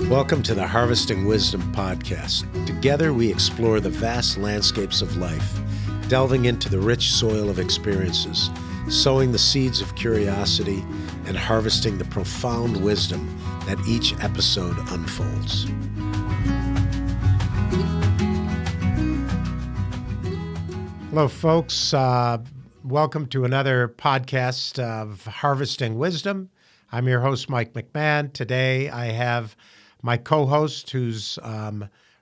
Welcome to the Harvesting Wisdom podcast. Together we explore the vast landscapes of life, delving into the rich soil of experiences, sowing the seeds of curiosity, and harvesting the profound wisdom that each episode unfolds. Hello, folks. Welcome to another podcast of Harvesting Wisdom. I'm your host, Mike McMahon. Today I have my co-host who's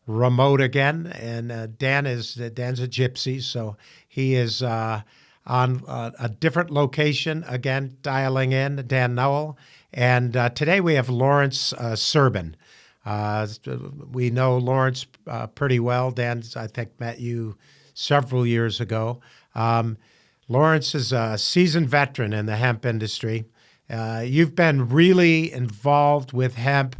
remote again, and Dan's a gypsy, so he is on a different location again, dialing in, Dan Nowell. And today we have Lawrence Serbin. We know Lawrence pretty well. Dan, I think, met you several years ago. Lawrence is a seasoned veteran in the hemp industry. You've been really involved with hemp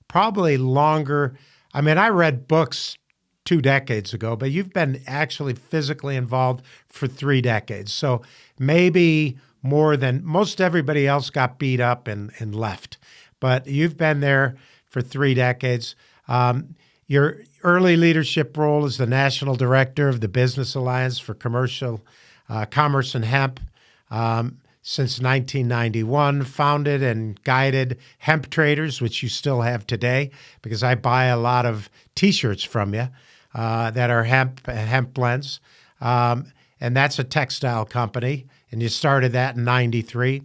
probably longer. I mean, I read books 2 decades ago, but you've been actually physically involved for 3 decades. So maybe more than most everybody else got beat up and left. But you've been there for 3 decades. Your early leadership role as the National Director of the Business Alliance for Commerce and Hemp since 1991, founded and guided Hemp Traders, which you still have today, because I buy a lot of T-shirts from you that are hemp blends. And that's a textile company, and you started that in 93.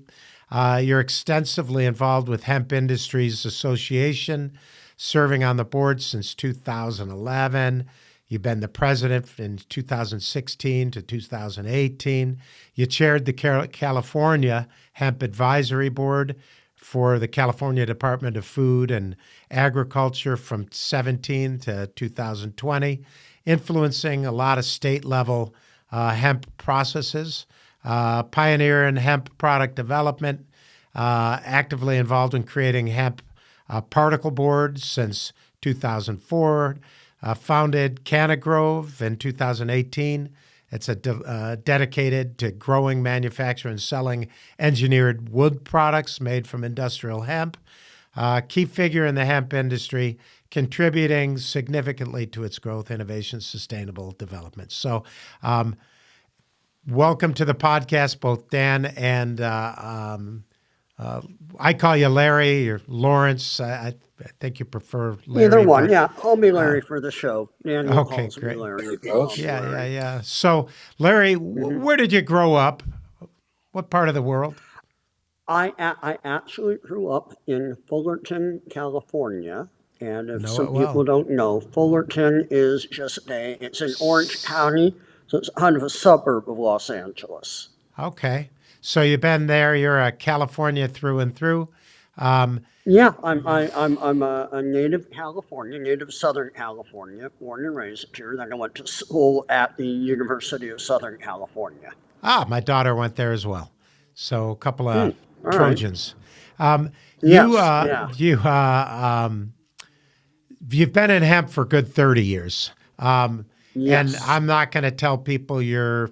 You're extensively involved with Hemp Industries Association, serving on the board since 2011. You've been the president in 2016 to 2018. You chaired the California Hemp Advisory Board for the California Department of Food and Agriculture from 17 to 2020, influencing a lot of state-level hemp processes, pioneer in hemp product development, actively involved in creating hemp particle boards since 2004, founded Cannagrove in 2018. It's dedicated to growing, manufacturing, and selling engineered wood products made from industrial hemp. Key figure in the hemp industry, contributing significantly to its growth, innovation, sustainable development. So welcome to the podcast, both Dan and I call you Larry or Lawrence. I think you prefer Larry. Either one, yeah. Call me Larry for the show. Daniel calls great. me Larry. Yeah. So, Larry, where did you grow up? What part of the world? I actually grew up in Fullerton, California. And if people don't know, Fullerton is it's in Orange County, so it's kind of a suburb of Los Angeles. Okay. So you've been there. You're a California through and through. Yeah, I'm a native Southern California, born and raised here. Then I went to school at the University of Southern California. My daughter went there as well. So a couple of Trojans. Right. You've been in hemp for a good 30 years. Yes. And I'm not going to tell people you're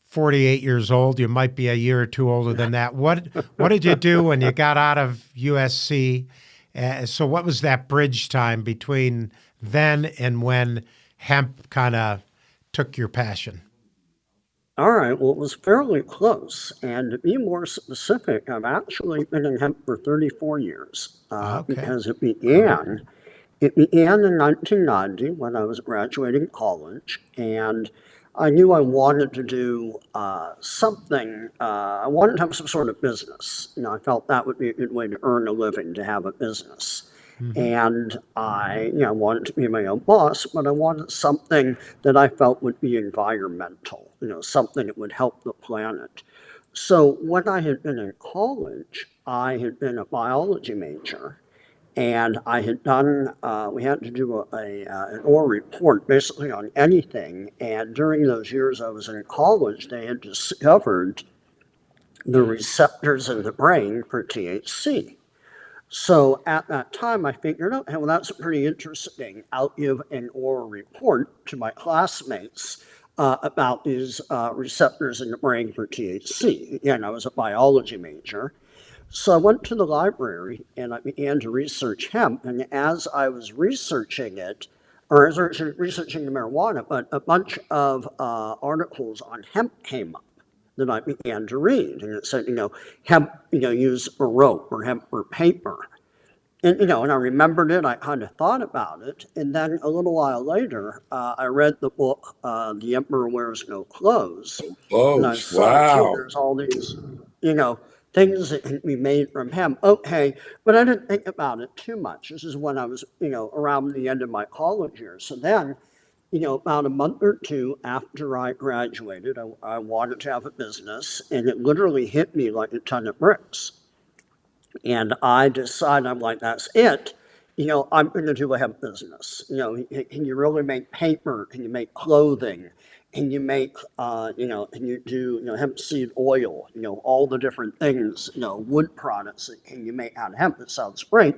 48 years old. You might be a year or two older than that. What did you do when you got out of USC? So what was that bridge time between then and when hemp kind of took your passion? All right. Well, it was fairly close. And to be more specific, I've actually been in hemp for 34 years because it began in 1990 when I was graduating college, and I knew I wanted to do something. I wanted to have some sort of business. I felt that would be a good way to earn a living, to have a business. Mm-hmm. And I wanted to be my own boss, but I wanted something that I felt would be environmental, something that would help the planet. So when I had been in college, I had been a biology major. And I had done, we had to do an oral report basically on anything. And during those years I was in college, they had discovered the receptors in the brain for THC. So at that time I figured, okay, well, that's pretty interesting. I'll give an oral report to my classmates about these receptors in the brain for THC. Again, I was a biology major. So I went to the library and I began to research hemp. And as I was researching it, or as I was researching the marijuana, but a bunch of articles on hemp came up that I began to read. And it said, hemp, use for rope or hemp for paper. And, and I remembered it, I kind of thought about it. And then a little while later, I read the book, The Emperor Wears No Clothes. And I saw, gee, Wow. there's all these, things that can be made from hemp. Okay, but I didn't think about it too much. This is when I was, around the end of my college years. So then, about a month or two after I graduated, I wanted to have a business, and it literally hit me like a ton of bricks. And I decided, I'm like, that's it. I'm going to do a hemp business. Can you really make paper? Can you make clothing? Can you make, can you do, hemp seed oil? All the different things, wood products that can you make out of hemp? It sounds great.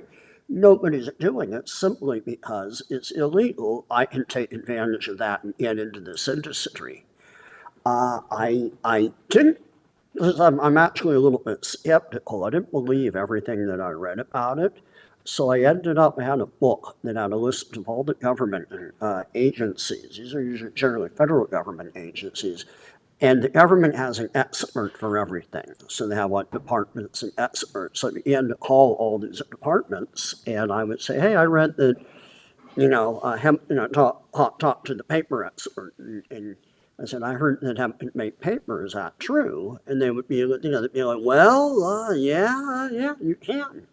Nobody's doing it simply because it's illegal. I can take advantage of that and get into this industry. I didn't because I'm actually a little bit skeptical. I didn't believe everything that I read about it. So I ended up, I had a book that had a list of all the government agencies. These are usually generally federal government agencies. And the government has an expert for everything. So they have like departments and experts. So I began to call all these departments and I would say, hey, I read that, hemp, talk to the paper expert. And I said, I heard that hemp can make paper. Is that true? And they would be, they'd be like, well, yeah, you can.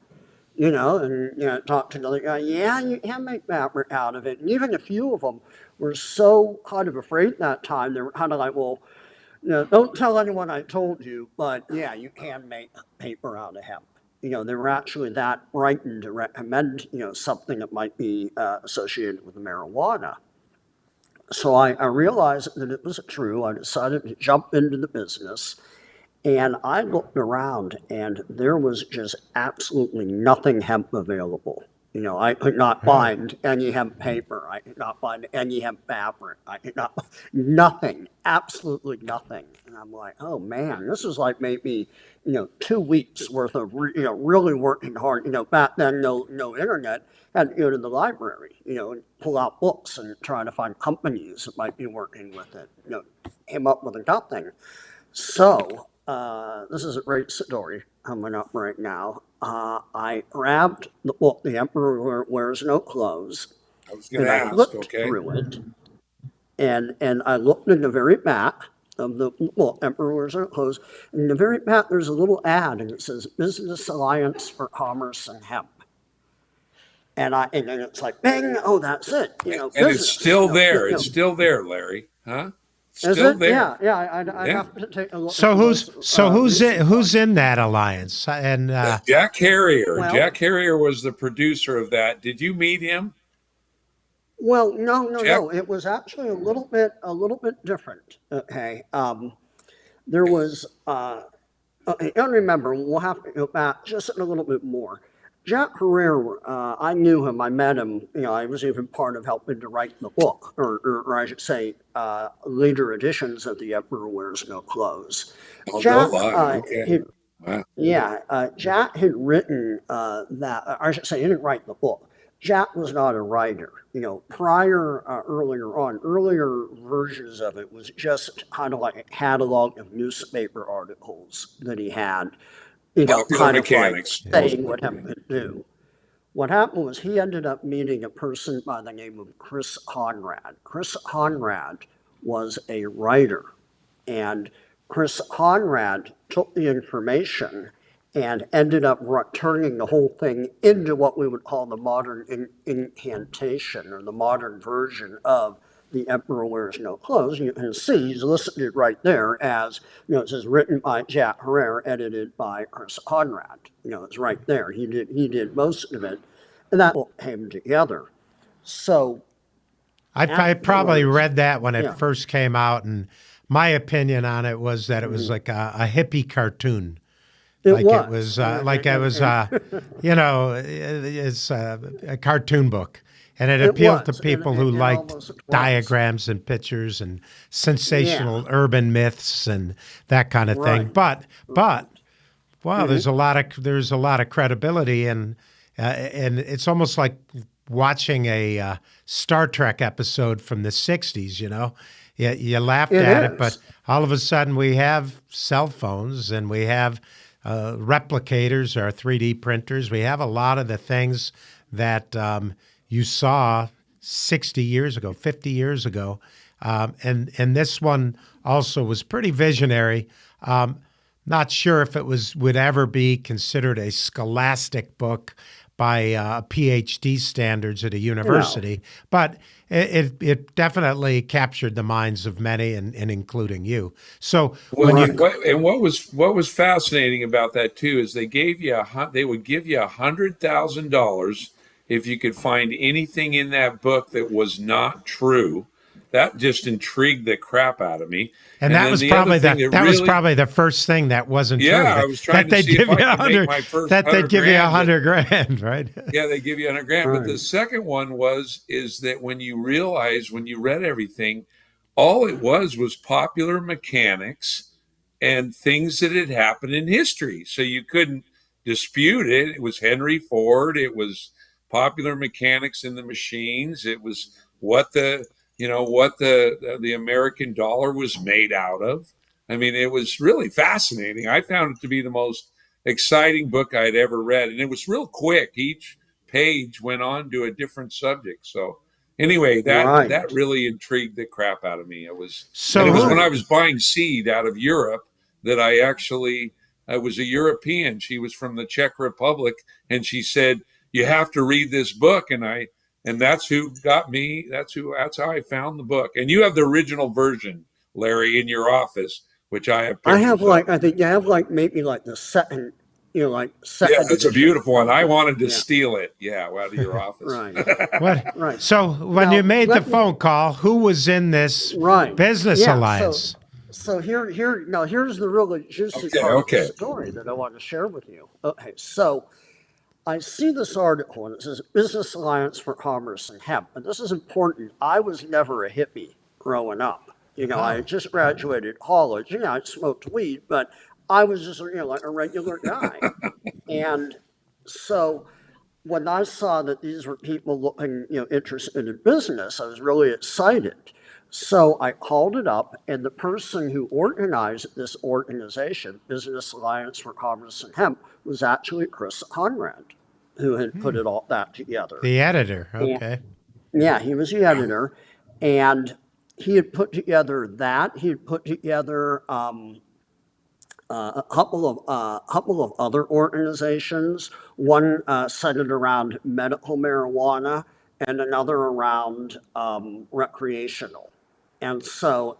And talk to another guy, yeah, you can make fabric out of it. And even a few of them were so kind of afraid that time, they were kind of like, well, don't tell anyone I told you, but yeah, you can make paper out of hemp. They were actually that frightened to recommend, something that might be associated with marijuana. So I realized that it was true. I decided to jump into the business. And I looked around and there was just absolutely nothing hemp available. I could not find any hemp paper. I could not find any hemp fabric. I could not, nothing, absolutely nothing. And I'm like, oh man, this is like maybe, 2 weeks worth of, really working hard. Back then, no internet. Had to go to the library, and pull out books and try to find companies that might be working with it. Came up with nothing. So this is a great story coming up right now. I grabbed the book, The Emperor Wears No Clothes, I was going and to I ask, looked okay. through it, and I looked in the very back of the book, Emperor Wears No Clothes, and in the very back there's a little ad, and it says Business Alliance for Commerce and Hemp. And then it's like, bang, oh, that's it. And business. it's still there. It's still there, Larry. Huh? Is Still it? there. Yeah. I have to take a look. So who's in that alliance? And Jack Harrier. Well- Jack Harrier was the producer of that. Did you meet him? Well, no. Jack- It was actually a little bit different. Okay. There was. Okay, I don't remember. We'll have to go back just a little bit more. Jack Herrera, I knew him, I met him, I was even part of helping to write the book, or I should say, later editions of The Emperor Wears No Clothes. Oh, Jack, no lie. Okay. Wow. Jack had written that, I should say, he didn't write the book. Jack was not a writer. Earlier versions of it was just kind of like a catalog of newspaper articles that he had. Popular kind mechanics. of like saying what hemp could do. What happened was he ended up meeting a person by the name of Chris Conrad. Chris Conrad was a writer, and Chris Conrad took the information and ended up turning the whole thing into what we would call the modern incantation, or the modern version of The Emperor Wears No Clothes. You can see he's listed it right there as, it says written by Jack Herrera, edited by Chris Conrad. It's right there. He did most of it, and that book came together. So I probably afterwards- read that when it Yeah. first came out, and my opinion on it was that it was like a hippie cartoon. It's a cartoon book, and it appealed to was, people and who it liked almost was. diagrams and pictures and sensational urban myths and that kind of thing. Right. But Well, there's a lot of credibility, and it's almost like watching a Star Trek episode from the '60s. You laughed at it, but all of a sudden we have cell phones and we have replicators or 3D printers. We have a lot of the things that you saw 60 years ago, 50 years ago, and this one also was pretty visionary. Not sure if it would ever be considered a scholastic book by PhD standards at a university, but it definitely captured the minds of many, and including you. So what was fascinating about that too is they would give you $100,000 if you could find anything in that book that was not true. That just intrigued the crap out of me. And that was probably was probably the first thing that wasn't true. Yeah, I was trying to see if I could make my first that they'd give you $100,000, right? Yeah, they give you $100,000. Right. But the second one is that when you read everything, all it was popular mechanics and things that had happened in history. So you couldn't dispute it. It was Henry Ford. It was popular mechanics in the machines. It was what the American dollar was made out of. I mean, it was really fascinating. I found it to be the most exciting book I'd ever read. And it was real quick. Each page went on to a different subject. So anyway, that really intrigued the crap out of me. It was when I was buying seed out of Europe that I was a European. She was from the Czech Republic. And she said, you have to read this book. And that's who got me. That's how I found the book. And you have the original version, Larry, in your office, which I have. I think you have maybe the second, second. Yeah, it's a beautiful one. I wanted to steal it. Yeah, out of your office. Right. Right. So when you made the phone call, who was in this business alliance? So here's the really juicy part of the story that I want to share with you. Okay, so I see this article, and it says Business Alliance for Commerce and Hemp. And this is important. I was never a hippie growing up. I just graduated college. I smoked weed, but I was just, like a regular guy. And so when I saw that these were people looking, interested in business, I was really excited. So I called it up, and the person who organized this organization, Business Alliance for Commerce and Hemp, was actually Chris Conrad, who had put that together. The editor, okay. Yeah, he was the editor, and he had put together that. He had put together a couple of other organizations. One centered around medical marijuana, and another around recreational. And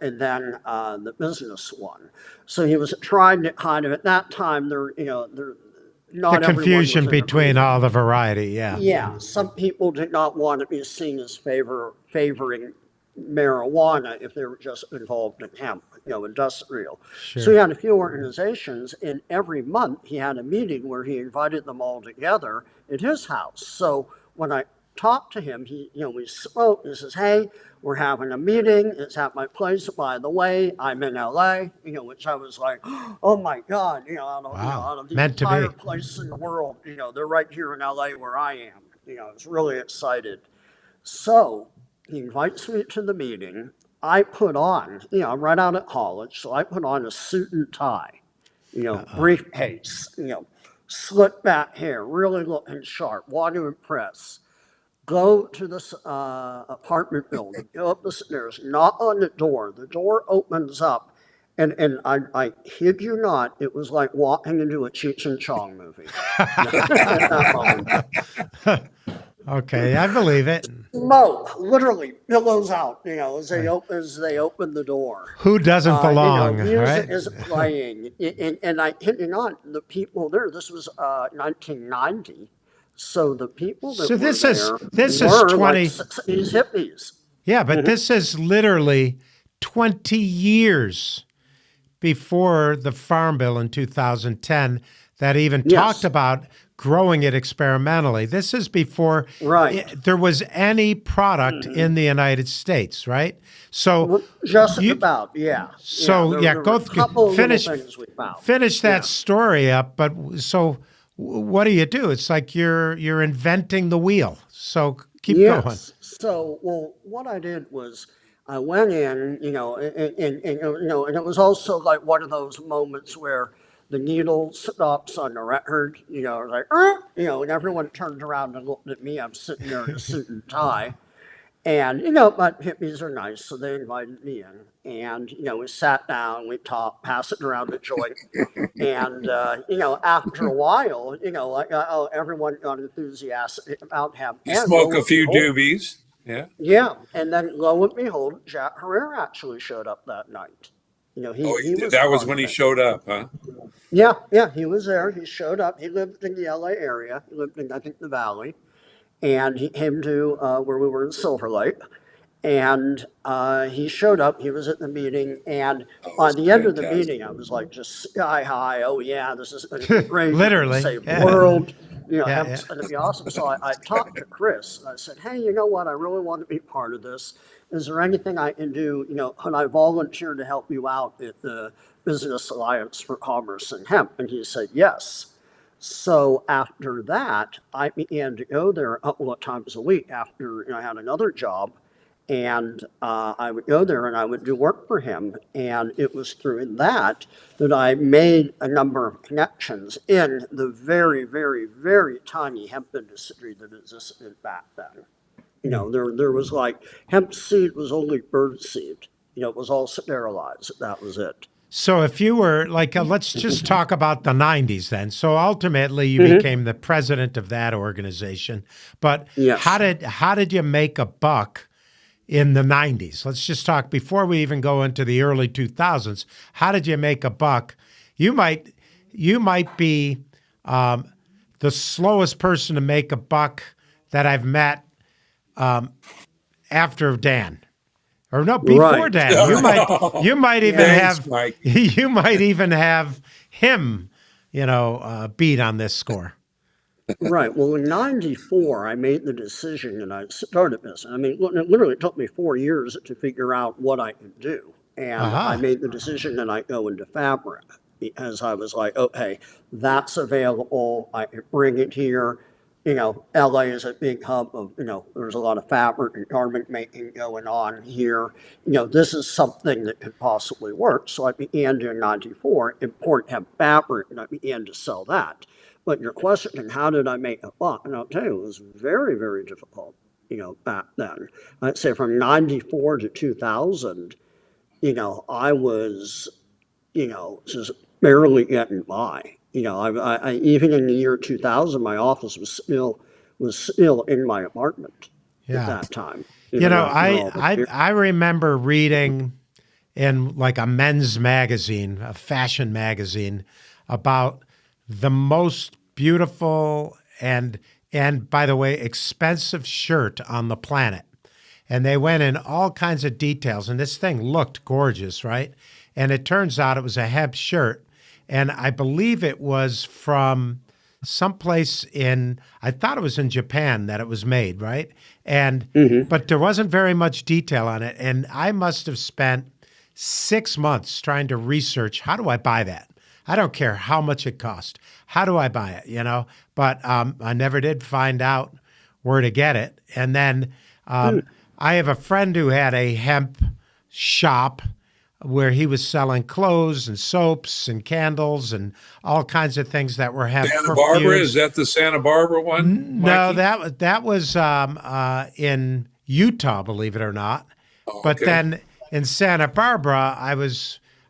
then the business one. So he was trying to kind of, at that time, not the confusion between all the variety, yeah. Yeah, some people did not want to be seen as favoring marijuana if they were just involved in hemp, industrial. Sure. So he had a few organizations, and every month he had a meeting where he invited them all together at his house. So when I talked to him, we spoke. He says, "Hey, we're having a meeting. It's at my place. By the way, I'm in LA." Which I was like, "Oh my God!" Out of the entire place in the world, they're right here in LA where I am. I was really excited. So he invites me to the meeting. I put on, I'm right out of college, so I put on a suit and tie, briefcase, slick back hair, really looking sharp, want to impress. Go to this apartment building, go up the stairs, knock on the door. The door opens up, and I kid you not, it was like walking into a Cheech and Chong movie. At that moment. Okay, I believe it. Smoke, literally, billows out, as they open the door. Who doesn't belong, music is playing, and I kid you not, the people there, this was 1990. So the people that were this there is were 20 like 60s hippies. Yeah, but this is literally 20 years before the Farm Bill in 2010 that even talked about growing it experimentally. This is before there was any product in the United States, right? So just about, yeah. So finish that story up. But so what do? It's like you're inventing the wheel. So keep going. So, what I did was I went in, and it was also like one of those moments where the needle stops on the record, like, and everyone turned around and looked at me. I'm sitting there in a suit and tie. And, but hippies are nice, so they invited me in. And, we sat down, we talked, passing around the joint. And, after a while, everyone got enthusiastic about hemp. You smoke a few doobies. Yeah. Yeah. And then lo and behold, Jack Herrera actually showed up that night. That was when he showed up, huh? Yeah, he was there. He showed up. He lived in the LA area. He lived in, I think, the Valley. And he came to where we were in Silver Lake, and he showed up. He was at the meeting, and by the end of the meeting, I was like just sky high. Oh yeah, this is going to be great. Literally, save the world. Hemp's going to be awesome. So I talked to Chris, and I said, hey, you know what? I really want to be part of this. Is there anything I can do? Can I volunteer to help you out at the Business Alliance for Commerce and Hemp? And he said yes. So after that, I began to go there a couple of times a week after I had another job. And I would go there and I would do work for him. And it was through that I made a number of connections in the very, very, very tiny hemp industry that existed back then. There was like hemp seed was only bird seed. It was all sterilized. That was it. So if you were like, let's just talk about the 90s then. So ultimately you became the president of that organization. But how did you make a buck in the 90s? Let's just talk before we even go into the early 2000s. How did you make a buck? You might be the slowest person to make a buck that I've met after Dan. Or no, before Dan. You might even have him, beat on this score. Right. Well, in '94, I made the decision and I started this. I mean, it literally took me 4 years to figure out what I could do. And I made the decision that I go into fabric because I was like, okay, that's available. I can bring it here. LA is a big hub of, there's a lot of fabric and garment making going on here. This is something that could possibly work. So I began in '94, import hemp fabric, and I began to sell that. But your question, how did I make a buck? And I'll tell you, it was very, very difficult, back then. I'd say from '94 to 2000, I was, just barely getting by. I even in the year 2000, my office was still in my apartment at that time. I remember reading in like a men's magazine, a fashion magazine, about the most beautiful and by the way, expensive shirt on the planet. And they went in all kinds of details, and this thing looked gorgeous, right? And it turns out it was a hemp shirt. And I believe it was from someplace I thought it was in Japan that it was made, right? And but there wasn't very much detail on it. And I must have spent 6 months trying to research, how do I buy that? I don't care how much it cost. How do I buy it, But I never did find out where to get it. And then I have a friend who had a hemp shop where he was selling clothes and soaps and candles and all kinds of things that were hemp. Santa Barbara, is that the Santa Barbara one? No, that was in Utah, believe it or not. Oh, but then in Santa Barbara, I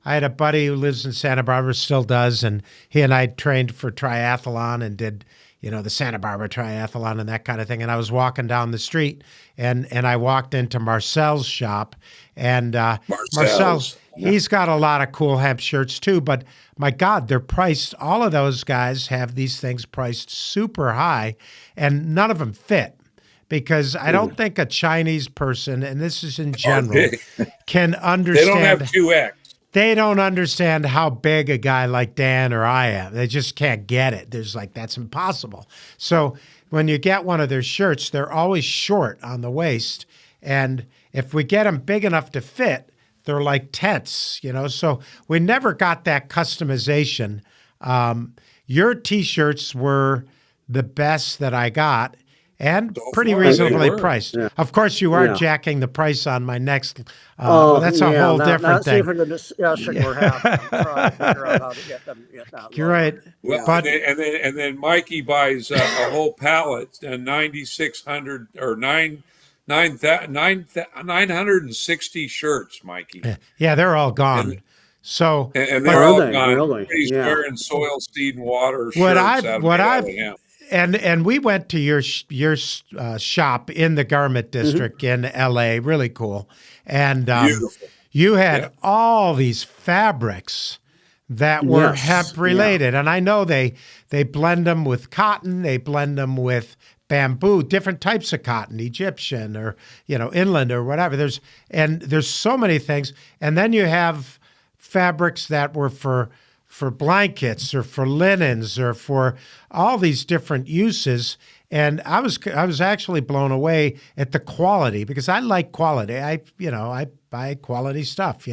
had a buddy who lives in Santa Barbara, still does, and he and I trained for triathlon and did the Santa Barbara triathlon and that kind of thing. And I was walking down the street and I walked into Marcel's shop, and Marcel's, he's got a lot of cool hemp shirts too, but my God, they're priced. All of those guys have these things priced super high, and none of them fit because I don't think a Chinese person, and this is in general, can understand. They don't have 2X. they don't understand how big a guy like Dan or I am. They just can't get it. There's like, that's impossible. So when you get one of their shirts, they're always short on the waist. And if we get them big enough to fit, they're like tents, you know? So we never got that customization. Your T-shirts were the best that I got, and pretty reasonably priced. Yeah. Of course, you are jacking the price on my next. That's a whole different thing. That's even a discussion we're having. I'm trying to figure out how to get them. You're right. Well, but, and then Mikey buys a whole pallet, 9,600 or 960 shirts, Mikey. Yeah, they're all gone. And they're all gone. Really? He's wearing soil, seed, and water shirts. And we went to your shop in the garment district in L.A. Really cool. And you had all these fabrics that were hemp related. And I know they blend them with cotton. They blend them with bamboo, different types of cotton, Egyptian or, inland or whatever. There's so many things. And then you have fabrics that were for blankets or for linens or for all these different uses. And I was actually blown away at the quality, because I like quality. I buy quality stuff,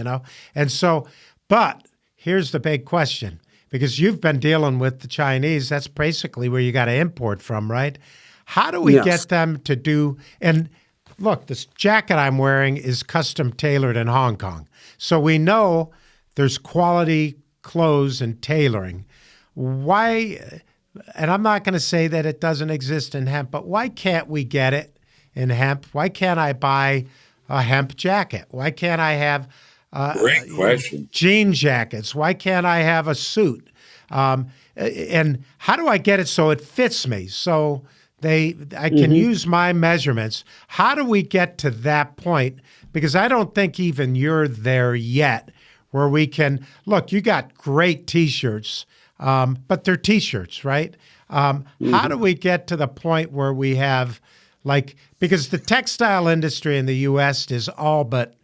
And so, but here's the big question, because you've been dealing with the Chinese. That's basically where you got to import from, right? How do we get them to do, and look, this jacket I'm wearing is custom tailored in Hong Kong. So we know there's quality clothes and tailoring. Why, and I'm not going to say that it doesn't exist in hemp, but why can't we get it in hemp? Why can't I buy a hemp jacket? Why can't I have great question. Jean jackets? Why can't I have a suit? And how do I get it so it fits me? So I can use my measurements. How do we get to that point? Because I don't think even you're there yet, where we can, look, you got great T-shirts, but they're T-shirts, right? How do we get to the point where we have, because the textile industry in the U.S. is all but,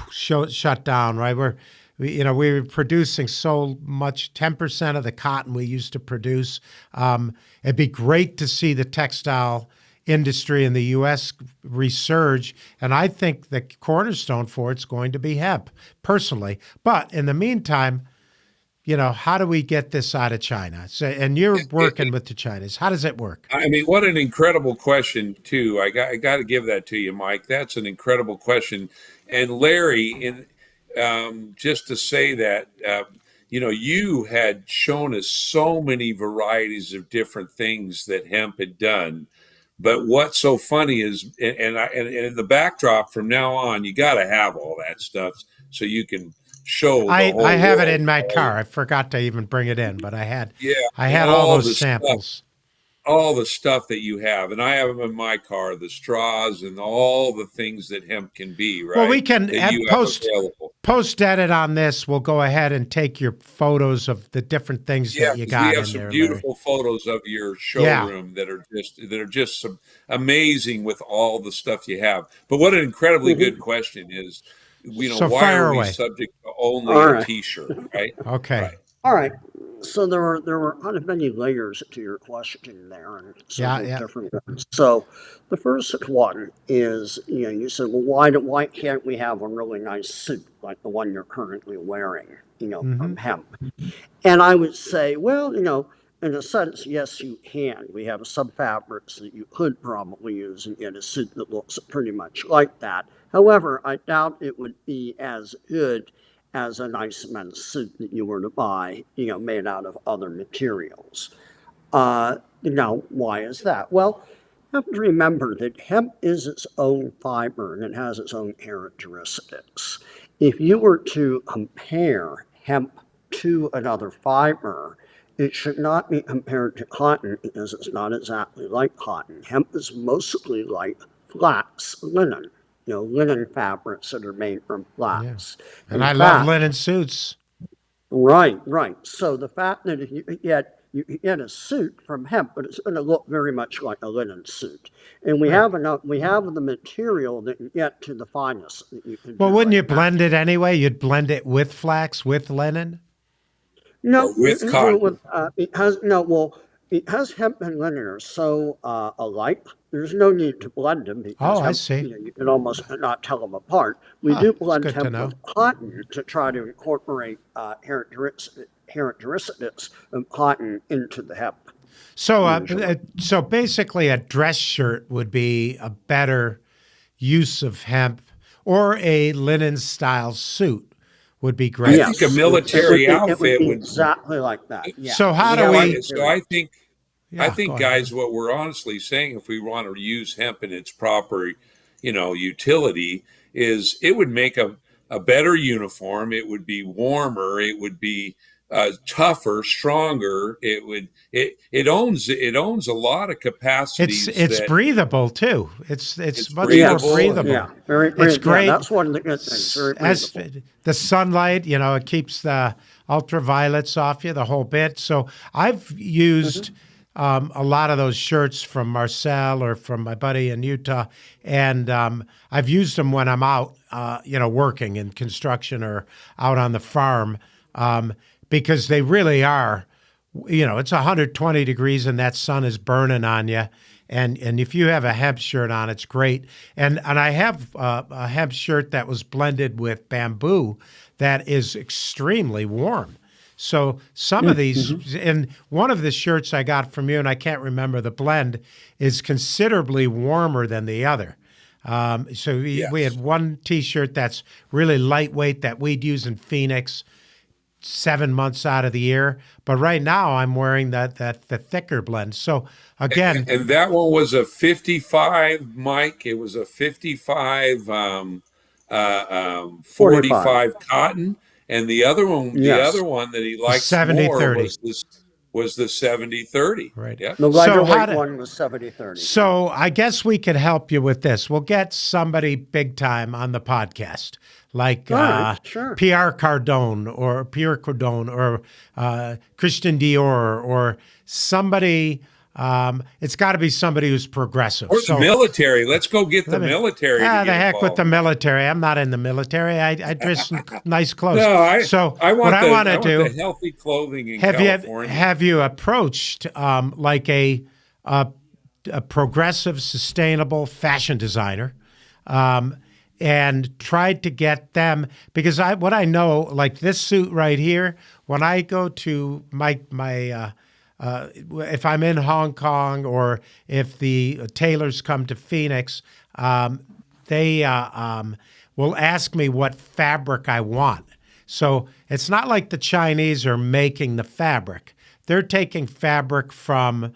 shut down, right? We're producing so much, 10% of the cotton we used to produce. It'd be great to see the textile industry in the U.S. resurge, and I think the cornerstone for it's going to be hemp, personally. But in the meantime, how do we get this out of China? So, and you're working with the Chinese. How does it work? I mean, what an incredible question, too. I got to give that to you, Mike. That's an incredible question. And Larry, just to say that, you had shown us so many varieties of different things that hemp had done. But what's so funny is, and in the backdrop from now on, you got to have all that stuff so you can show. The whole I have world. it in my car. I forgot to even bring it in, but I had all all those samples. All the stuff that you have, and I have them in my car, the straws and all the things that hemp can be, right? Well, we can post edit on this. We'll go ahead and take your photos of the different things that you got in there. We have some beautiful photos of your showroom that are just some amazing with all the stuff you have. But what an incredibly good question is, why are we subject to only a T-shirt, right? Okay. Right. All right. So there were kind of many layers to your question there, and different ones. So the first one is, you said, well, why can't we have a really nice suit like the one you're currently wearing, from hemp? And I would say, well, in a sense, yes, you can. We have some fabrics that you could probably use and get a suit that looks pretty much like that. However, I doubt it would be as good as a nice men's suit that you were to buy, made out of other materials. Now, why is that? Well, you have to remember that hemp is its own fiber and it has its own characteristics. If you were to compare hemp to another fiber, it should not be compared to cotton, because it's not exactly like cotton. Hemp is mostly like flax, linen. Linen fabrics that are made from flax. Yeah. And I love linen suits. Right. So the fact that you can get a suit from hemp, but it's going to look very much like a linen suit. And we Right. have enough. We have the material that can get to the finest that you can Well, do wouldn't you right now. blend it anyway? You'd blend it with flax, with linen? No, Or with you do cotton. it with, it has no. Well, because hemp and linen are so alike, there's no need to blend them because Oh, I hemp, see. you can almost not tell them apart. We Huh, do it's blend good to hemp know. with cotton to try to incorporate characteristics of cotton into the hemp. So, Usually. so basically, a dress shirt would be a better use of hemp, or a linen style suit would be I great. think a Yes, military it would outfit be would. exactly like that. Yeah. So how We do have we? So I think Yeah, go ahead. guys, what we're honestly saying, if we want to use hemp in its proper, utility, is it would make a better uniform. It would be warmer. It would be tougher, stronger. It owns a lot of capacities It's that breathable too. It's it's much more Yes. breathable. breathable. Yeah. Very. It's Yeah. great. That's one of the good things. Very As breathable. the sunlight, it keeps the ultraviolets off you, the whole bit. So I've used a lot of those shirts from Marcel or from my buddy in Utah, and I've used them when I'm out, working in construction or out on the farm, because they really are. It's 120 degrees and that sun is burning on you. And if you have a hemp shirt on, it's great. And I have a hemp shirt that was blended with bamboo that is extremely warm. So some of these, and one of the shirts I got from you, and I can't remember the blend, is considerably warmer than the other. So we had one T-shirt that's really lightweight that we'd use in Phoenix 7 months out of the year, but right now I'm wearing the thicker blend. So again, And that one was a 55, Mike. It was a 55 45 cotton, and the other one, Yes. that he likes 70-30. more was the 70-30. Right. Yep. The lighter So how weight to- one was 70-30. So I guess we could help you with this. We'll get somebody big time on the podcast, like All right, sure. Pierre Cardone or Christian Dior or somebody. It's got to be somebody who's progressive. Or the military. Let's go get the military. Ah, to the get heck with involved. the military. I'm not in the military. I dress in nice clothes. No, I want what I want to the do. healthy clothing in Have California. have you approached like a progressive, sustainable fashion designer, and tried to get them? Because what I know, like this suit right here, when I go to my if I'm in Hong Kong or if the tailors come to Phoenix, they will ask me what fabric I want. So it's not like the Chinese are making the fabric. They're taking fabric from,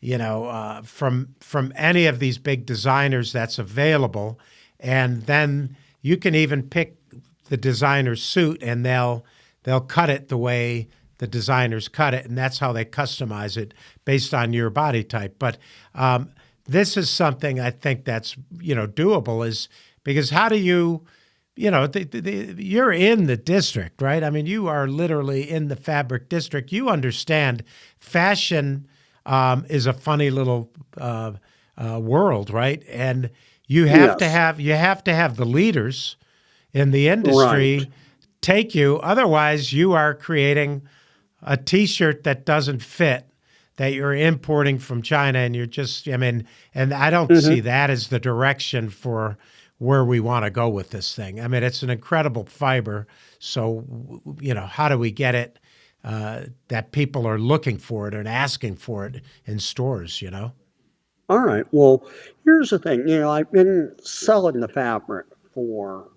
from any of these big designers that's available, and then you can even pick the designer's suit, and they'll cut it the way the designers cut it, and that's how they customize it based on your body type. But this is something I think that's doable, is because how do you, you're in the district, right? I mean, you are literally in the fabric district. You understand fashion is a funny little world, right? And you have to have the leaders in the industry Right. take you. Otherwise, you are creating a T-shirt that doesn't fit, that you're importing from China, and you're just, and I don't see that as the direction for where we want to go with this thing. I mean, it's an incredible fiber. So, how do we get it that people are looking for it and asking for it in stores, All right. Well, here's the thing. I've been selling the fabric for,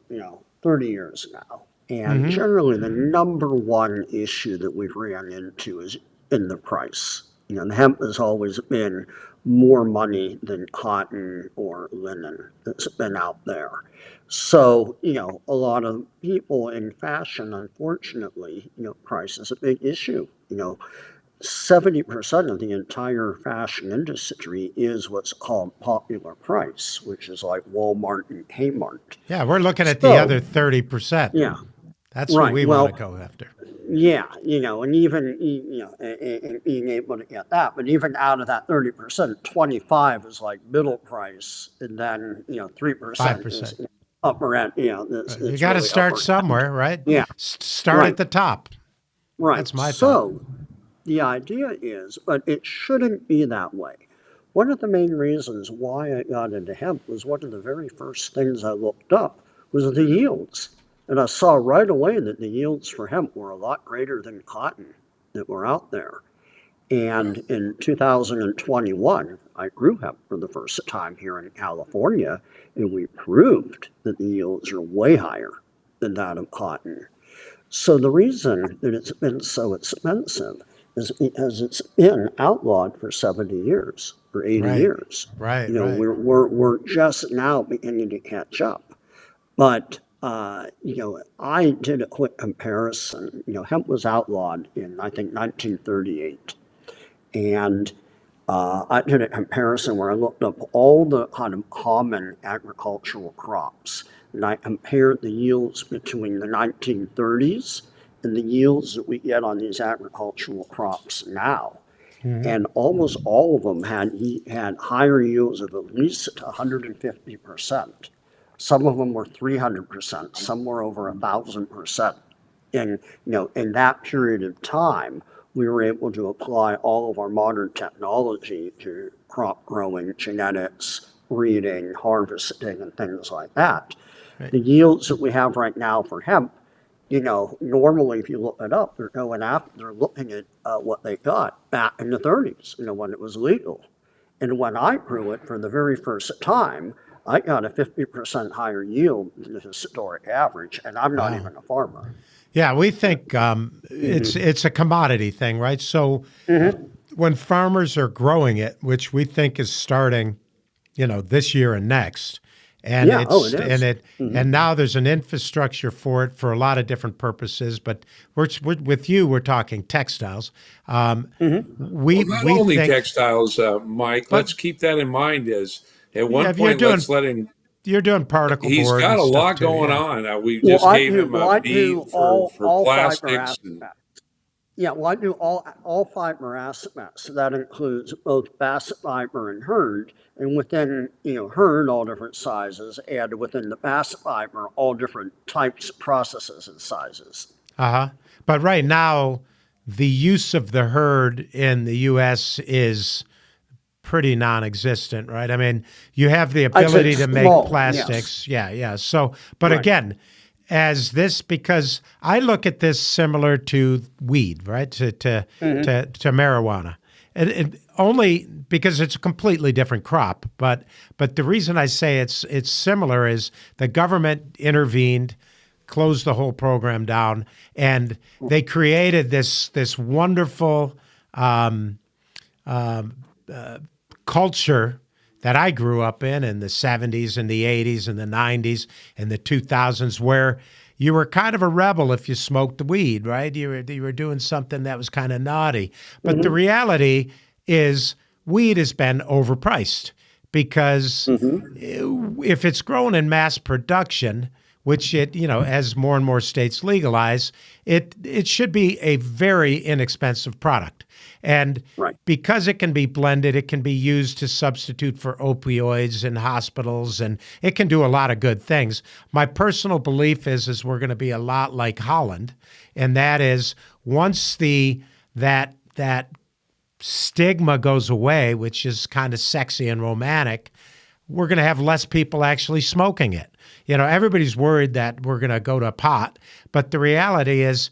30 years now. And generally, the number one issue that we've ran into is in the price. The hemp has always been more money than cotton or linen that's been out there. So, a lot of people in fashion, unfortunately, price is a big issue. 70% of the entire fashion industry is what's called popular price, which is like Walmart and Kmart. Yeah, we're looking at So- the other 30%. Yeah. That's what Right, we well- want to go after. Yeah, and even, and being able to get that, but even out of that 30%, 25 is like middle price, and then, 3% is 5%. upper end, You it's got to really start upper end. somewhere, right? Yeah, Start at right, the top. right. That's my thought. So the idea is, but it shouldn't be that way. One of the main reasons why I got into hemp was one of the very first things I looked up was the yields. And I saw right away that the yields for hemp were a lot greater than cotton that were out there. And in 2021, I grew hemp for the first time here in California, and we proved that the yields are way higher than that of cotton. So the reason that it's been so expensive is because it's been outlawed for 70 years or 80 Right, years. right. We're just now beginning to catch up. But I did a quick comparison. Hemp was outlawed in, I think, 1938. And I did a comparison where I looked up all the kind of common agricultural crops, and I compared the yields between the 1930s and the yields that we get on these agricultural crops now. And almost all of them had higher yields of at least 150%. Some of them were 300%. Some were over 1,000%. And in that period of time, we were able to apply all of our modern technology to crop growing, genetics, breeding, harvesting, and things like that. Right. The yields that we have right now for hemp, normally if you look it up, they're looking at what they got back in the 30s, when it was legal. And when I grew it for the very first time, I got a 50% higher yield than the historic average, and I'm not even a farmer. Yeah, we think it's a commodity thing, right? So when farmers are growing it, which we think is starting, this year and next, and Yeah, oh, it is. and now there's an infrastructure for it for a lot of different purposes. But we're talking textiles. We Not we only think, textiles, Mike. but Let's keep that in mind. As at yeah, one if you're point, doing let's let him. you're doing particle He's board got and a stuff lot too. going Yeah. on. We Well, just gave him a I bead do for all fiber plastics and aspects. Yeah, well, I do all fiber aspects. So that includes both basset fiber and hurd, and within hurd, all different sizes, and within the basset fiber, all different types, processes, and sizes. Uh-huh. But right now, the use of the herd in the U.S. is pretty non-existent, right? I mean, you have the I'd say ability to make small, plastics. yes. Yeah. So, but Right. again, because I look at this similar to weed, right? To marijuana. And only because it's a completely different crop. But the reason I say it's similar is the government intervened, closed the whole program down, and they created this wonderful culture that I grew up in the 70s and the 80s and the 90s and the 2000s, where you were kind of a rebel if you smoked weed, right? You were doing something that was kind of naughty. But the reality is weed has been overpriced because if it's grown in mass production, which as more and more states legalize, it should be a very inexpensive product. And Right. because it can be blended, it can be used to substitute for opioids in hospitals, and it can do a lot of good things. My personal belief is we're going to be a lot like Holland, and that is once that stigma goes away, which is kind of sexy and romantic, we're going to have less people actually smoking it. Everybody's worried that we're going to go to pot, but the reality is,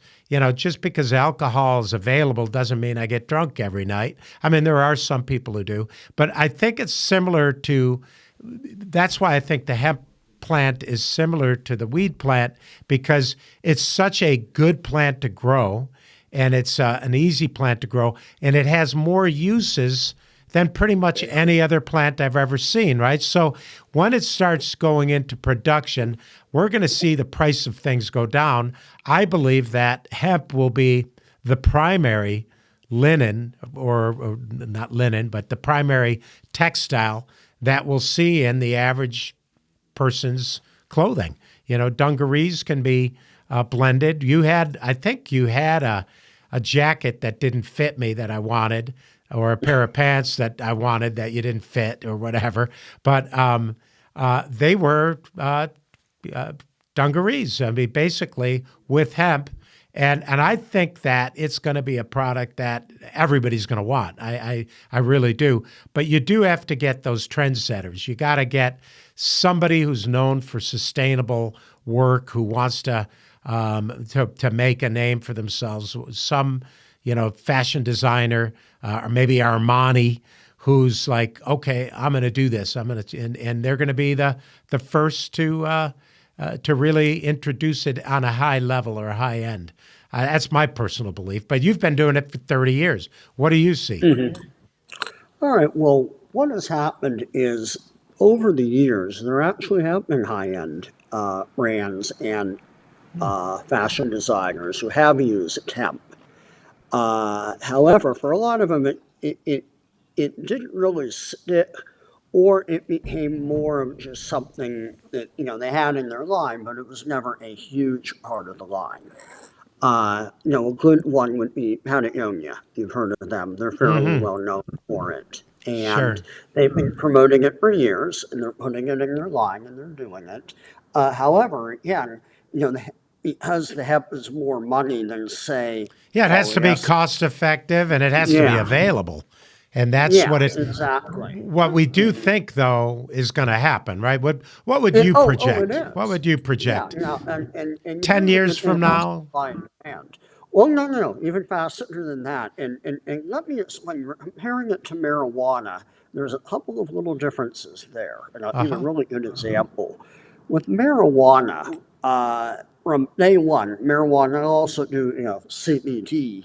just because alcohol is available doesn't mean I get drunk every night. I mean, there are some people who do, but I think it's similar to, that's why I think the hemp plant is similar to the weed plant, because it's such a good plant to grow, and it's an easy plant to grow, and it has more uses than pretty much any other plant I've ever seen, right? So when it starts going into production, we're going to see the price of things go down. I believe that hemp will be the primary linen, or not linen, but the primary textile that we'll see in the average person's clothing. Dungarees can be blended. I think you had a jacket that didn't fit me that I wanted, or a pair of pants that I wanted that you didn't fit, or whatever. But they were dungarees. I mean, basically with hemp. And I think that it's going to be a product that everybody's going to want. I really do. But you do have to get those trendsetters. You got to get somebody who's known for sustainable work, who wants to make a name for themselves. Some, fashion designer, or maybe Armani, who's like, okay, I'm going to do this. And they're going to be the first to really introduce it on a high level or a high end. That's my personal belief. But you've been doing it for 30 years. What do you see? Mm-hmm. All right. Well, what has happened is over the years, there actually have been high-end brands and fashion designers who have used hemp. However, for a lot of them, it didn't really stick, or it became more of just something that they had in their line, but it was never a huge part of the line. A good one would be Patagonia. You've heard of them. They're fairly well known for it. And they've been promoting it for years, and they're putting it in their line, and they're doing it. However, again, because the hemp is more money than, say, it has to be cost effective, and it has to be available. And that's exactly. What we do think, though, is going to happen, right? What would you project? What would you project? Yeah, and 10 years from now? Well, no, even faster than that. And let me explain. We're comparing it to marijuana. There's a couple of little differences there, and I'll give a really good example. With marijuana, from day one, marijuana also do CBD.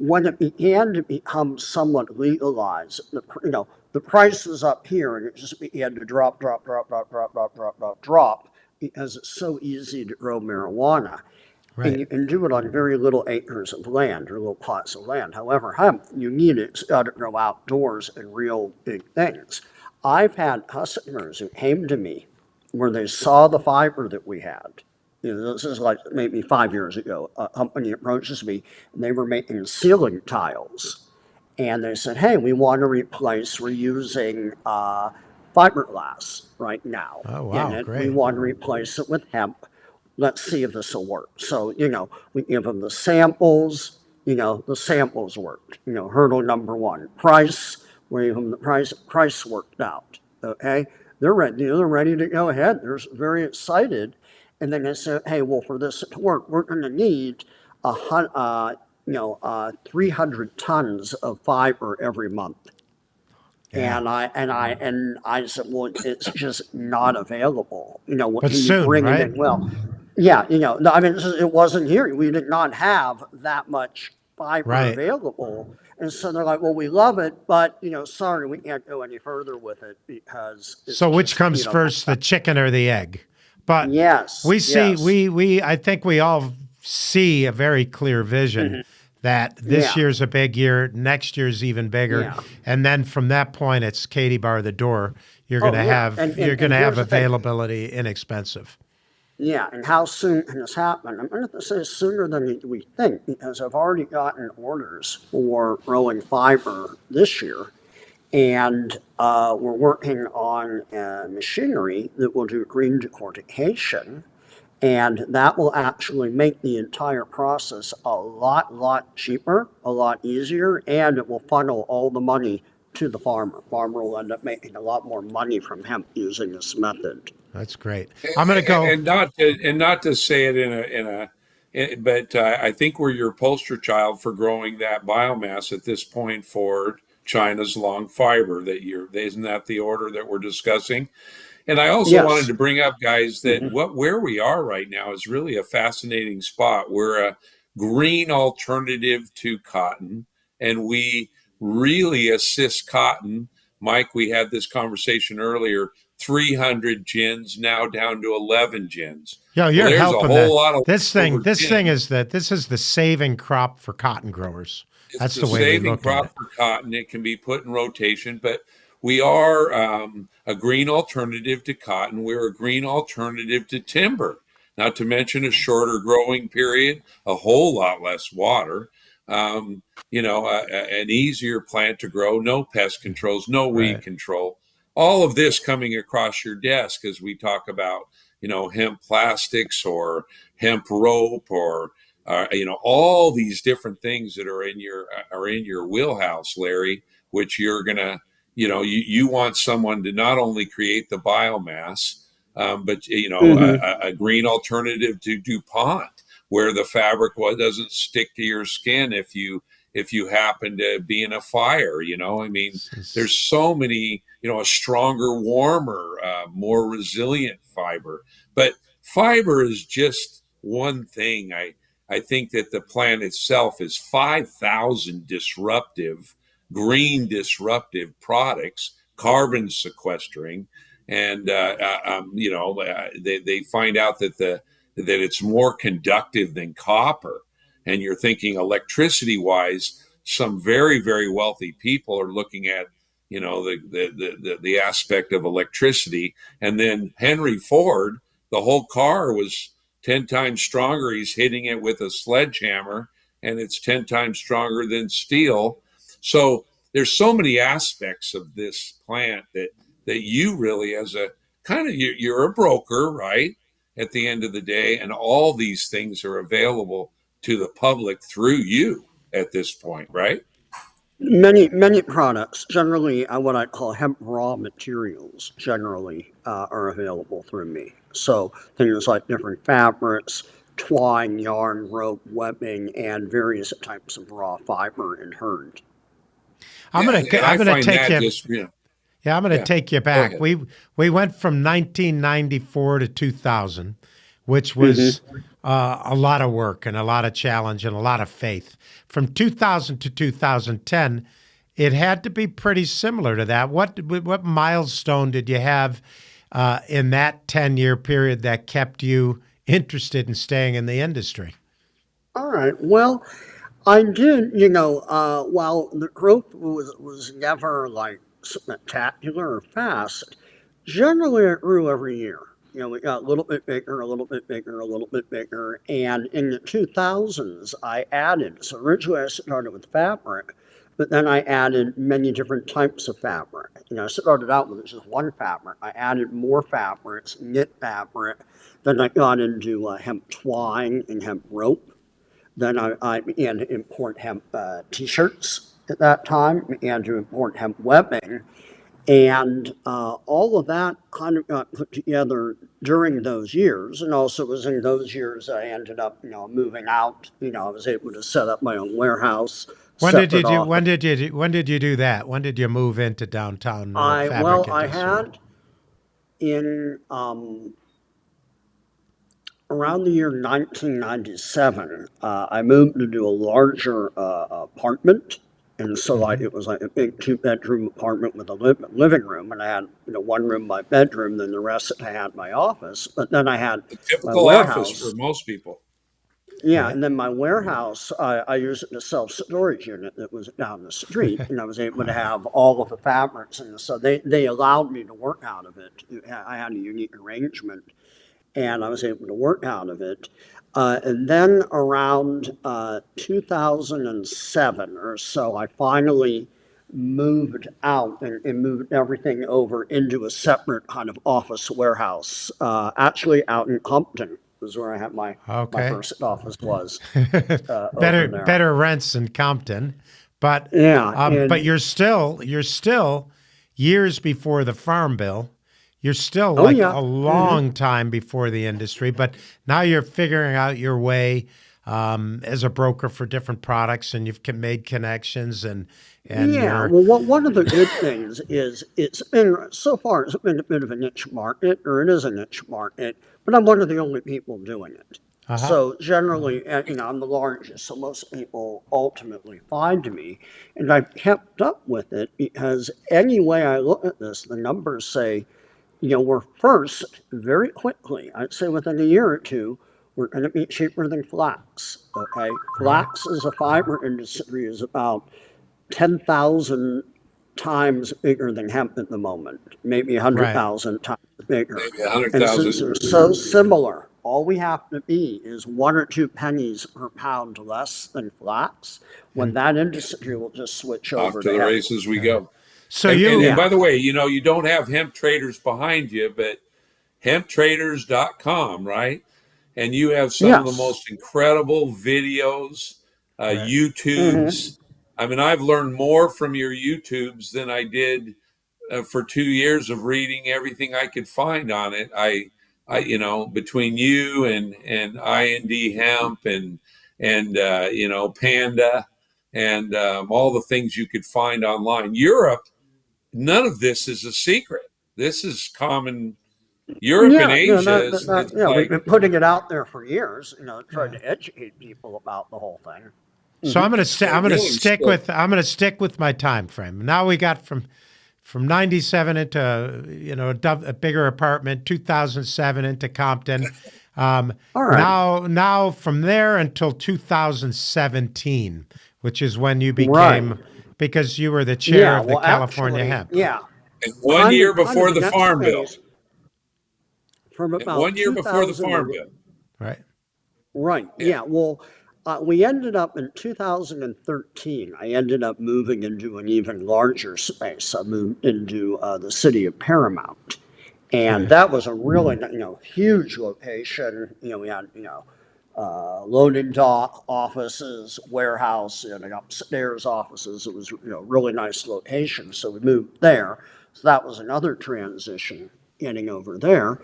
When it began to become somewhat legalized, the price was up here, and it just began to drop, because it's so easy to grow marijuana. Right. And you can do it on very little acres of land, or little plots of land. However, hemp, you need it. It's got to grow outdoors in real big things. I've had customers who came to me where they saw the fiber that we had. This is like maybe 5 years ago. A company approaches me, and they were making ceiling tiles. And they said, hey, we want to replace, we're using fiberglass right now. Oh, wow, great. We want to replace it with hemp. Let's see if this will work. So, we give them the samples. The samples worked. Hurdle number one, price. We give them the price. Price worked out. Okay, they're ready. They're ready to go ahead. They're very excited. And then they said, hey, well, for this to work, we're going to need 300 tons of fiber every month. Yeah. And I said, well, it's just not available. What but can soon, you bring right? it in? Well, yeah, I mean, it wasn't here. We did not have that much fiber available. And so they're like, well, we love it, but, sorry, we can't go any further with it because. So which comes first, the chicken or the egg? But yes, we see, I think we all see a very clear vision that this year's a big year, next year's even bigger, and then from that point, it's Katie bar the door. You're going to have availability inexpensive. Yeah, and how soon can this happen? I'm going to say sooner than we think, because I've already gotten orders for growing fiber this year. And we're working on machinery that will do green decortication, and that will actually make the entire process a lot cheaper, a lot easier, and it will funnel all the money to the farmer. Farmer will end up making a lot more money from hemp using this method. That's great. I'm going to go and not to say it but I think we're your poster child for growing that biomass at this point for China's long fiber isn't that the order that we're discussing? And I also wanted to bring up, guys, that where we are right now is really a fascinating spot. We're a green alternative to cotton, and we really assist cotton. Mike, we had this conversation earlier, 300 gins now down to 11 gins. Yeah, you're helping that. This is the saving crop for cotton growers. That's the way we look at it. Saving crop for cotton. It can be put in rotation, but we are a green alternative to cotton. We're a green alternative to timber. not to mention a shorter growing period, a whole lot less water. An easier plant to grow, no pest controls, no weed control. All of this coming across your desk as we talk about, hemp plastics or hemp rope or all these different things that are in your wheelhouse, Larry, which you're gonna, you want someone to not only create the biomass, but a green alternative to DuPont, where the fabric doesn't stick to your skin if you happen to be in a fire. There's so many, a stronger, warmer, more resilient fiber. But fiber is just one thing. I think that the plant itself is 5,000 green disruptive products, carbon sequestering, and they find out that it's more conductive than copper. And you're thinking electricity wise, some very, very wealthy people are looking at the aspect of electricity. And then Henry Ford, the whole car was 10 times stronger. He's hitting it with a sledgehammer, and it's 10 times stronger than steel. So there's so many aspects of this plant that you really, as a kind of, you're a broker, right? At the end of the day, and all these things are available to the public through you at this point, right? Many products, generally what I call hemp raw materials, generally are available through me. So things like different fabrics, twine, yarn, rope, webbing, and various types of raw fiber and herd. I'm going to take you back. We went from 1994 to 2000, which was a lot of work and a lot of challenge and a lot of faith. From 2000 to 2010, it had to be pretty similar to that. What milestone did you have in that 10-year period that kept you interested in staying in the industry? All right. Well, I did, while the growth was never like spectacular or fast, generally it grew every year. We got a little bit bigger, a little bit bigger, a little bit bigger. And in the 2000s, I added, so originally I started with fabric, but then I added many different types of fabric. I started out with just one fabric. I added more fabrics, knit fabric. Then I got into hemp twine and hemp rope. Then I began to import hemp t-shirts at that time, began to import hemp webbing. And all of that kind of got put together during those years. And also it was in those years I ended up, moving out. I was able to set up my own warehouse. When did you do that? When did you move into downtown fabric industry? I had in around the year 1997, I moved into a larger apartment. And so it was like a big 2-bedroom apartment with a living room. And I had one room, my bedroom, then the rest I had my office. But then I had a typical my warehouse. Office for most people. Yeah, and then my warehouse, I used it as a self-storage unit that was down the street. And I was able to have all of the fabrics. And so they allowed me to work out of it. I had a unique arrangement. And I was able to work out of it. And then around 2007 or so, I finally moved out and moved everything over into a separate kind of office warehouse, actually out in Compton was where I had my first office was. Better rents in Compton. But but you're still years before the Farm Bill. You're still a long time before the industry, but now you're figuring out your way as a broker for different products, and you've made connections. Well, one of the good things is it's been a bit of a niche market, or it is a niche market, but I'm one of the only people doing it. So generally, I'm the largest, so most people ultimately find me, and I've kept up with it because any way I look at this, the numbers say, we're first very quickly, I'd say within a year or two, we're going to be cheaper than flax. Okay, flax as a fiber industry is about 10,000 times bigger than hemp at the moment, maybe 100,000 times bigger. Maybe 100,000. And since they're so similar, all we have to be is 1 or 2 pennies per pound less than flax, when that industry will just switch Off over to to the hemp. races we go. So And you, by the way, you don't have Hemp Traders behind you, but hemptraders.com, right? And you have some of the Yes. most incredible videos, right. YouTubes. I mean, I've learned more from your YouTubes than I did for 2 years of reading everything I could find on it. Between you and IND Hemp and Panda and all the things you could find online. Europe, none of this is a secret. This is common. Europe and Yeah, yeah, Asia is yeah. We've like, been putting it out there for years, trying Yeah. to educate people about the whole thing. So I'm going to I'm going to really stick still. with my time frame. Now we got from 97 into a bigger apartment, 2007 into Compton. All right. Now from there until 2017, which is when you Right. became, because you were the chair Yeah. of the Well, California actually, Hemp. yeah. And 1 year Kind of before the the next Farm Bill. phase from And about 1 year before the 2000. Farm Bill. Right. Right. Yeah. Yeah. Well, we ended up in 2013. I ended up moving into an even larger space. I moved into the city of Paramount, and Okay. that was a really huge location. We had loading dock offices, warehouse, and upstairs offices. It was really nice location. So we moved there. So that was another transition getting over there.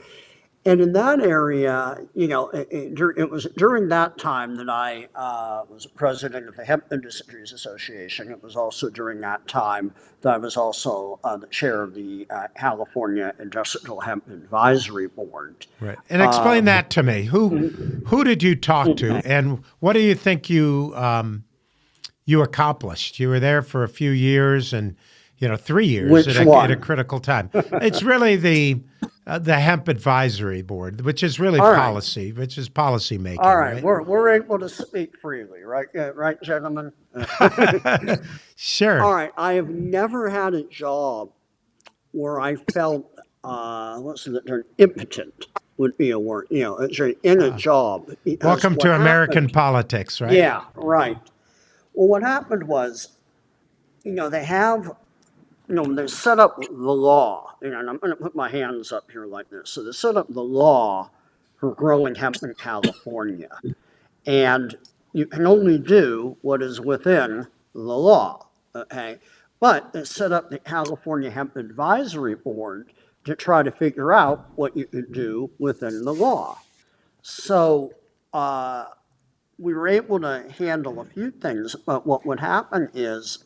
And in that area, it was during that time that I was president of the Hemp Industries Association. It was also during that time that I was also the chair of the California Industrial Hemp Advisory Board. Right. And explain that to me. Who did you talk to, and what do you think you accomplished? You were there for a few years, and 3 years Which at one? a critical time. It's really the Hemp Advisory Board, which is really All right. policy, which is policy making. All right, right? we're able to speak freely, right? Right, gentlemen. Sure. All right, I have never had a job where I felt, what's the term, impotent would be a word, in a job. Because Welcome what to American happened- politics, right? Yeah, right. Well, what happened was, they have, they set up the law, and I'm going to put my hands up here like this. So they set up the law for growing hemp in California. And you can only do what is within the law, okay? But they set up the California Hemp Advisory Board to try to figure out what you could do within the law. So we were able to handle a few things, but what would happen is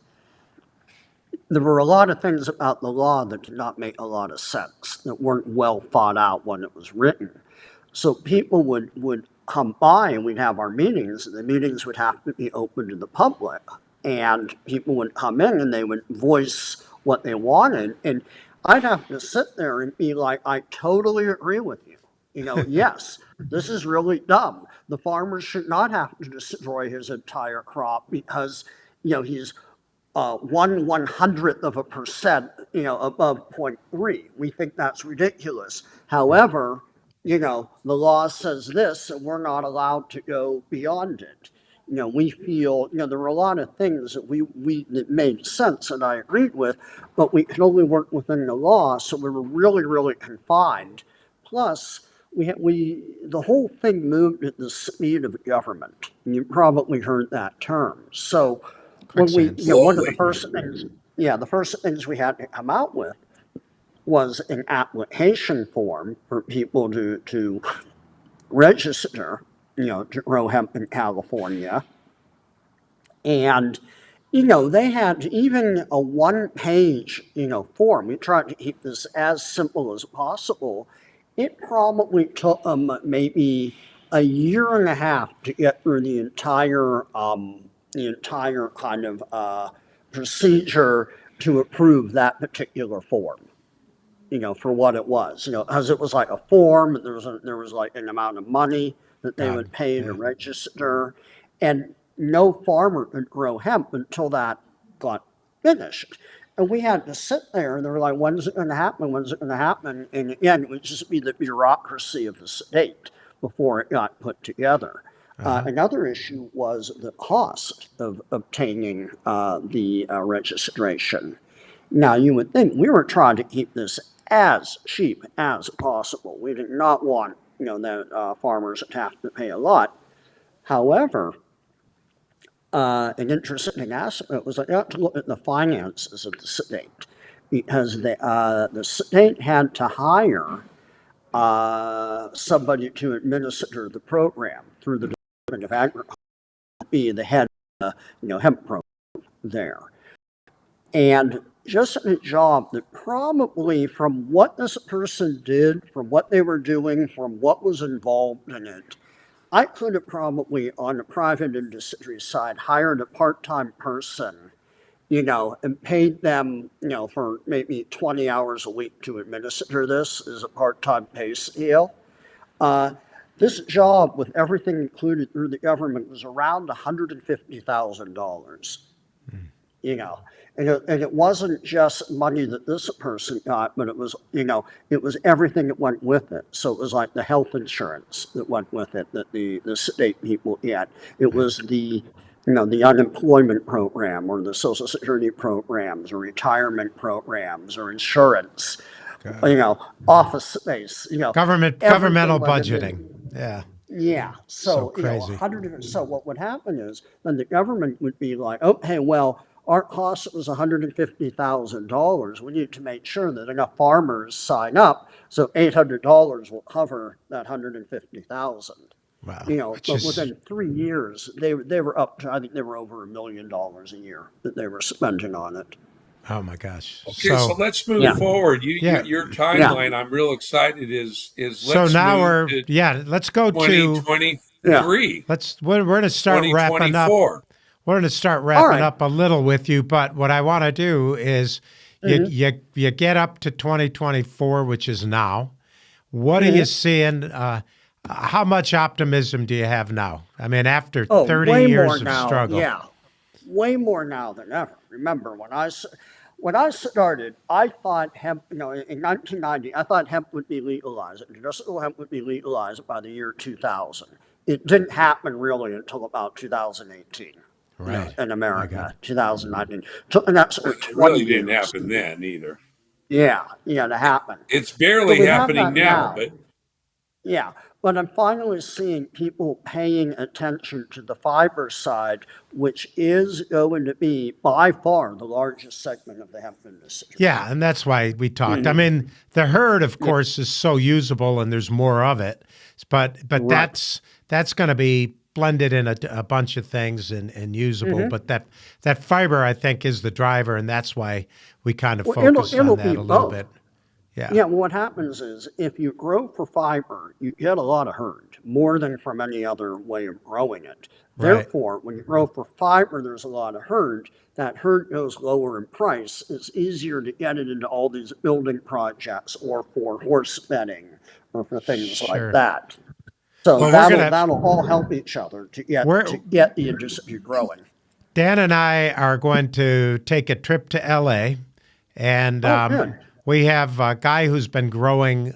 there were a lot of things about the law that did not make a lot of sense, that weren't well thought out when it was written. So people would come by and we'd have our meetings, and the meetings would have to be open to the public. And people would come in and they would voice what they wanted. And I'd have to sit there and be like, I totally agree with you. Yes, this is really dumb. The farmer should not have to destroy his entire crop because, he's 1/100th of a percent, above 0.3. We think that's ridiculous. However, the law says this, and we're not allowed to go beyond it. We feel, there were a lot of things that that made sense and I agreed with, but we could only work within the law, so we were really, really confined. Plus, the whole thing moved at the speed of government. And you probably heard that term. So when we, one of the first things we had to come out with was an application form for people to register, to grow hemp in California. And, they had even a one-page, form. We tried to keep this as simple as possible. It probably took them maybe a year and a half to get through the entire kind of procedure to approve that particular form. For what it was, as it was like a form, there was like an amount of money that they would pay to register, and no farmer could grow hemp until that got finished. And we had to sit there, and they were like, when's it going to happen? When's it going to happen? And again, it would just be the bureaucracy of the state. before it got put together. Another issue was the cost of obtaining the registration. Now, you would think we were trying to keep this as cheap as possible. We did not want, that farmers to have to pay a lot. However, an interesting aspect was I got to look at the finances of the state, because the state had to hire somebody to administer the program through the Department of Agriculture, be the head of the hemp program there. And just a job that probably, from what this person did, from what they were doing, from what was involved in it, I could have probably, on the private industry side, hired a part-time person, and paid them, for maybe 20 hours a week to administer this as a part-time pay scale. This job, with everything included through the government, was around $150,000. And it wasn't just money that this person got, but it was, it was everything that went with it. So it was like the health insurance that went with it that the state people get. It was the unemployment program, or the Social Security programs, or retirement programs, or insurance, office space, governmental budgeting. Yeah. Yeah. So crazy. So what would happen is then the government would be like, okay, well, our cost was $150,000. We need to make sure that enough farmers sign up, so $800 will cover that $150,000. Wow. But within 3 years, they were up to, I think they were over $1 million a year that they were spending on it. Oh my gosh. Okay, so let's move forward. Your timeline, I'm real excited, is let's so now move let's go to 2023. We're going to start wrapping up. We're going to start wrapping up a little with you, but what I want to do is you get up to 2024, which is now. What are you seeing? How much optimism do you have now? I mean, after 30 years of struggle. Yeah, way more now than ever. Remember, when I started, I thought hemp, in 1990, I thought hemp would be legalized. Industrial hemp would be legalized by the year 2000. It didn't happen really until about 2018. Right. In America, 2019. And that's It really didn't happen then either. Yeah, to happen. It's barely happening now, but yeah. But I'm finally seeing people paying attention to the fiber side, which is going to be by far the largest segment of the hemp industry. Yeah, and that's why we talked. I mean, the herd, of course, is so usable, and there's more of it. But right. that's going to be blended in a bunch of things and usable. But that fiber, I think, is the driver, and that's why we kind of focus on that a little bit. Yeah. Yeah. Well, what happens is if you grow for fiber, you get a lot of herd, more than from any other way of growing it. Right. Therefore, when you grow for fiber, there's a lot of herd. That herd goes lower in price. It's easier to get it into all these building projects, or for horse bedding, or for things like that. So that'll all help each other to get the industry growing. Dan and I are going to take a trip to LA, and we have a guy who's been growing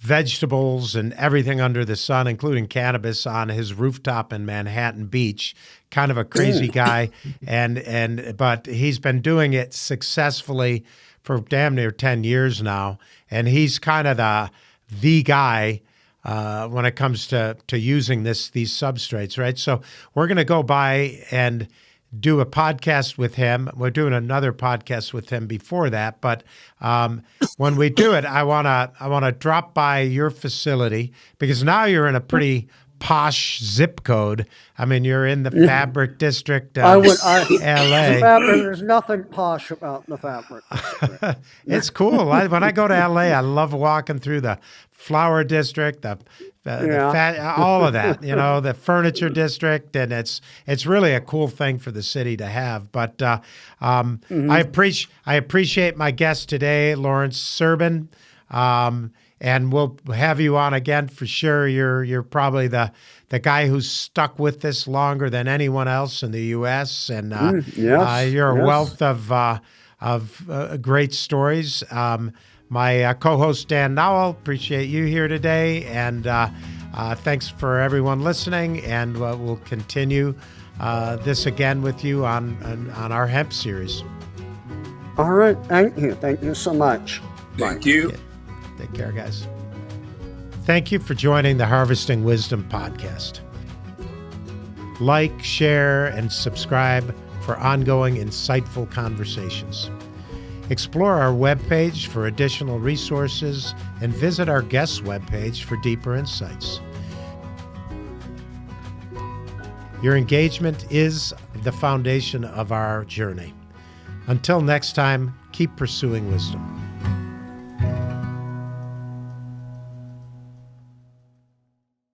vegetables and everything under the sun, including cannabis, on his rooftop in Manhattan Beach. Kind of a crazy guy, but he's been doing it successfully for damn near 10 years now, and he's kind of the guy when it comes to using these substrates, right? So we're going to go by and do a podcast with him. We're doing another podcast with him before that, but when we do it, I wanna drop by your facility, because now you're in a pretty posh zip code. I mean, you're in the fabric district of LA. There's nothing posh about the fabric district. It's cool. When I go to LA, I love walking through the flower district, the all of that, the furniture district, and it's really a cool thing for the city to have. But I appreciate my guest today, Lawrence Serbin, and we'll have you on again for sure. You're probably the guy who's stuck with this longer than anyone else in the U.S., and you're a wealth of great stories. My co-host, Dan Nowell, appreciate you here today. And thanks for everyone listening. And we'll continue this again with you on our hemp series. All right. Thank you. Thank you so much. Thank you. Take care, guys. Thank you for joining the Harvesting Wisdom podcast. Like, share, and subscribe for ongoing insightful conversations. Explore our webpage for additional resources and visit our guest webpage for deeper insights. Your engagement is the foundation of our journey. Until next time, keep pursuing wisdom.